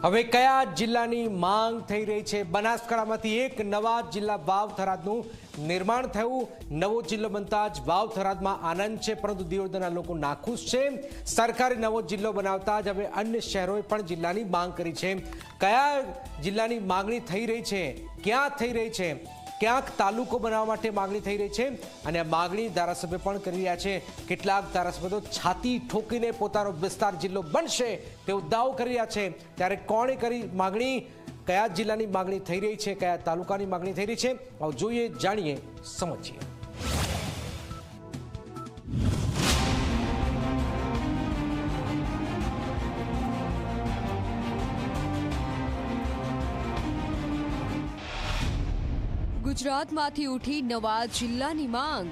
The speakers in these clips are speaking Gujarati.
હવે કયા જિલ્લાની માંગ થઈ રહી છે? બનાસકાંઠામાંથી એક નવા જિલ્લા વાવ થરાદનું નિર્માણ થયું. નવો જિલ્લો બનતા જ વાવ થરાદમાં આનંદ છે, પરંતુ દિયોદરના લોકો નાખુશ છે. સરકારે નવો જિલ્લો બનાવતા જ હવે અન્ય શહેરોએ પણ જિલ્લાની માંગ કરી છે. કયા જિલ્લાની માંગણી થઈ રહી છે, ક્યાં થઈ રહી છે? ક્યાંક તાલુકો બનાવવા માટે માંગણી થઈ રહી છે અને આ માંગણી ધારાસભ્ય પણ કરી રહ્યા છે. કેટલાક ધારાસભ્યો છાતી ઠોકીને પોતાનો વિસ્તાર જિલ્લો બનશે તેવો દાવો કરી રહ્યા છે. ત્યારે કોણે કરી માંગણી? કયા જિલ્લાની માંગણી થઈ રહી છે, કયા તાલુકાની માંગણી થઈ રહી છે? આવો જોઈએ, જાણીએ, સમજીએ. ગુજરાતમાંથી ઉઠી નવા જિલ્લાની માંગ.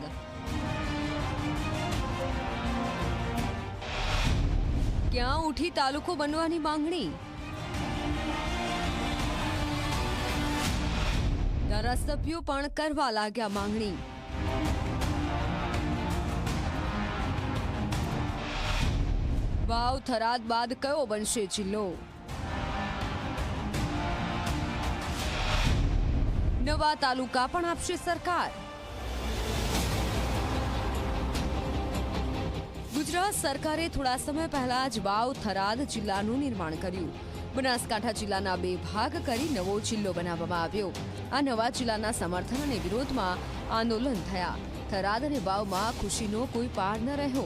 ક્યાં ઉઠી તાલુકો બનવાની માંગણી? ધારાસભ્યો પણ કરવા લાગ્યા માંગણી. વાવ થરાદ બાદ કયો બનશે જિલ્લો? નવા તાલુકા પણ આપશે સરકાર. ગુજરાત સરકારે થોડા સમય પહેલા જ વાવ થરાદ જિલ્લાનું નિર્માણ કર્યું. બનાસકાંઠા જિલ્લાના 2 ભાગ કરી નવો જિલ્લો બનાવવામાં આવ્યો. આ નવા જિલ્લાના સમર્થન અને વિરોધમાં આંદોલન થયા. થરાદ અને વાવમાં ખુશીનો કોઈ પાર ન રહ્યો.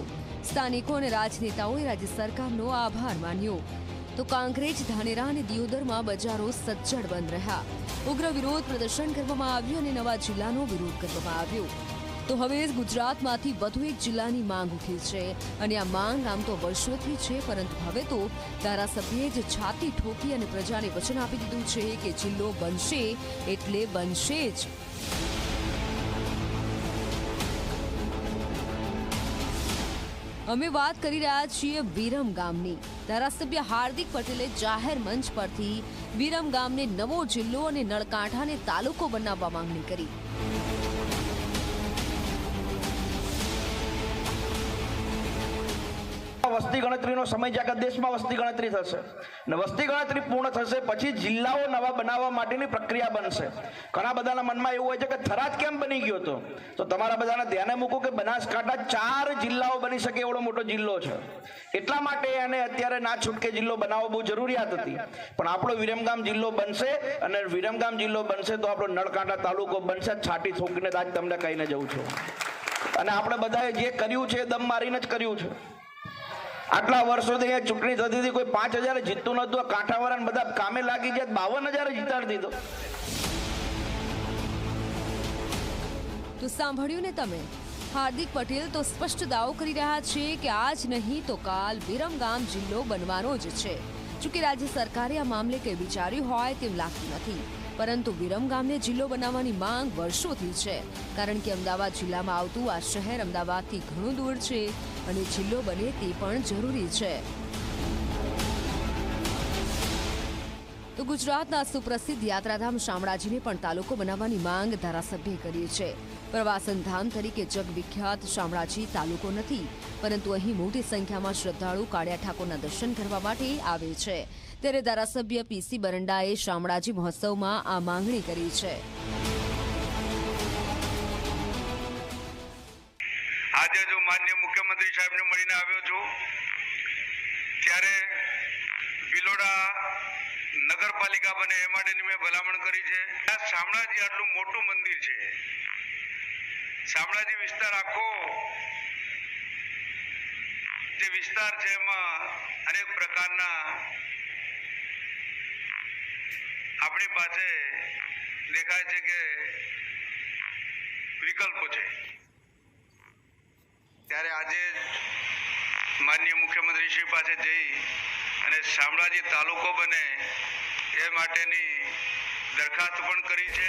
સ્થાનિકો અને રાજનેતાઓએ રાજ્ય સરકારનો આભાર માન્યો. તો કાંકરેજ, ધાનેરા અને દિયોદરમાં બજારો સજ્જડ બંધ રહ્યા. ઉગ્ર વિરોધ પ્રદર્શન કરવામાં આવ્યું અને નવા જિલ્લાનો વિરોધ કરવામાં આવ્યો. તો હવે ગુજરાતમાંથી વધુ એક જિલ્લાની માંગ ઉઠી છે અને આ માંગ આમ તો વર્ષોથી છે, પરંતુ હવે તો ધારાસભ્યએ જ છાતી ઠોકી અને પ્રજાને વચન આપી દીધું છે કે જિલ્લો બનશે એટલે બનશે જ. અમે વાત કરી રહ્યા છીએ વિરમ ગામની. ધારાસભ્ય હાર્દિક પટેલે જાહેર મંચ પરથી વિરમ ગામને નવો જિલ્લો અને નળકાંઠાને તાલુકો બનાવવા માંગણી કરી. વસ્તી ગણતરીનો સમય જ્યાં દેશમાં વસ્તી ગણતરી થશે ને વસ્તી ગણતરી પૂર્ણ થશે પછી જિલ્લાઓ નવા બનાવવા માટેની પ્રક્રિયા બનશે. ઘણા બધાના મનમાં એવું હોય છે કે થરાદ કેમ બની ગયો હતો, તો તમારા બધાને ધ્યાને મૂકું કે બનાસકાંઠા 4 જિલ્લાઓ બની શકે એવડો મોટો જિલ્લો છે. એટલા માટે એને અત્યારે ના છૂટકે જિલ્લો બનાવવો બહુ જરૂરિયાત હતી. પણ આપણો વિરમગામ જિલ્લો બનશે અને વિરમગામ જિલ્લો બનશે તો આપણો નળકાંઠા તાલુકો બનશે. છાટી ઠોકીને આજ તમને કહીને જઉં છું. અને આપણે બધાએ જે કર્યું છે દમ મારીને જ કર્યું છે. આટલા વર્ષોથી અહીંયા ચૂંટણી થતી હતી, કોઈ 5000 જીતતું નતું. આ કાંઠાવાળાને બધા કામે લાગી ગયા, 52,000 જીતાડી દીધો. તો સાંભળ્યું ને તમે? હાર્દિક પટેલ તો સ્પષ્ટ દાવો કરી રહ્યા છે કે આજ નહીં તો કાલ વિરમગામ જિલ્લો બનવાનો જ છે. જોકે રાજ્ય સરકારે આ મામલે કંઈ વિચાર્યું હોય તેમ લાગતું નથી, પરંતુ વિરમગામને જિલ્લો બનાવવાની માંગ વર્ષોથી છે. કારણ કે અમદાવાદ જિલ્લામાં આવતું આ શહેર અમદાવાદથી ઘણું દૂર છે અને જિલ્લો બને તે પણ જરૂરી છે. તો ગુજરાતના સુપ્રસિદ્ધ યાત્રાધામ શામળાજીને પણ તાલુકો બનાવવાની માંગ ધારાસભ્યે કરી છે. પ્રવાસન ધામ તરીકે જગવિખ્યાત શામળાજી તાલુકો નથી, પરંતુ અહીં મોટી સંખ્યામાં શ્રદ્ધાળુ કાળિયા ઠાકોરના દર્શન કરવા માટે આવે છે. ત્યારે ધારાસભ્ય PC બરંડાએ શામળાજી મહોત્સવમાં આ માંગણી કરી છે. આજે જો માનનીય મુખ્યમંત્રી સાહેબને મળીને આવ્યો છું, ત્યારે ભિલોડા નગરપાલિકા બને એ માટેની મેં ભલામણ કરી છે. આ શામળાજી આટલું મોટું મંદિર છે. શામળાજી વિસ્તાર આખો જે વિસ્તાર છે એમાં અનેક પ્રકારના આપણી પાસે દેખાય છે કે વિકલ્પો છે. ત્યારે આજે માનનીય મુખ્યમંત્રી શ્રી પાસે જઈ અને શામળાજી તાલુકો બને એ માટેની દરખાસ્ત પણ કરી છે.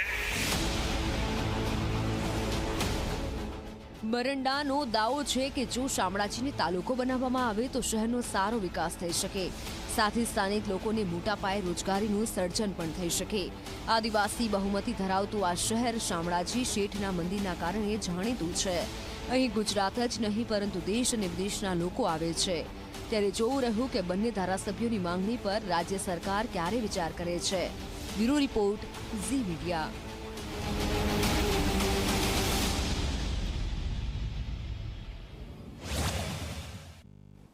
બરંડાનો દાવો છે કે જો શામળાજીને તાલુકો બનાવવામાં આવે તો શહેરનો સારો વિકાસ થઈ શકે. સાથે સ્થાનિક લોકોને મોટા પાયે રોજગારીનું સર્જન પણ થઈ શકે. આદિવાસી બહુમતી ધરાવતું આ શહેર શામળાજી શેઠના મંદિરના કારણે જાણીતું છે. અહીં ગુજરાત જ નહીં પરંતુ દેશ અને વિદેશના લોકો આવે છે. ત્યારે જોવું રહ્યું કે બંને ધારાસભ્યોની માંગણી પર રાજ્ય સરકાર ક્યારે વિચાર કરે છે. Bureau report, Zee media.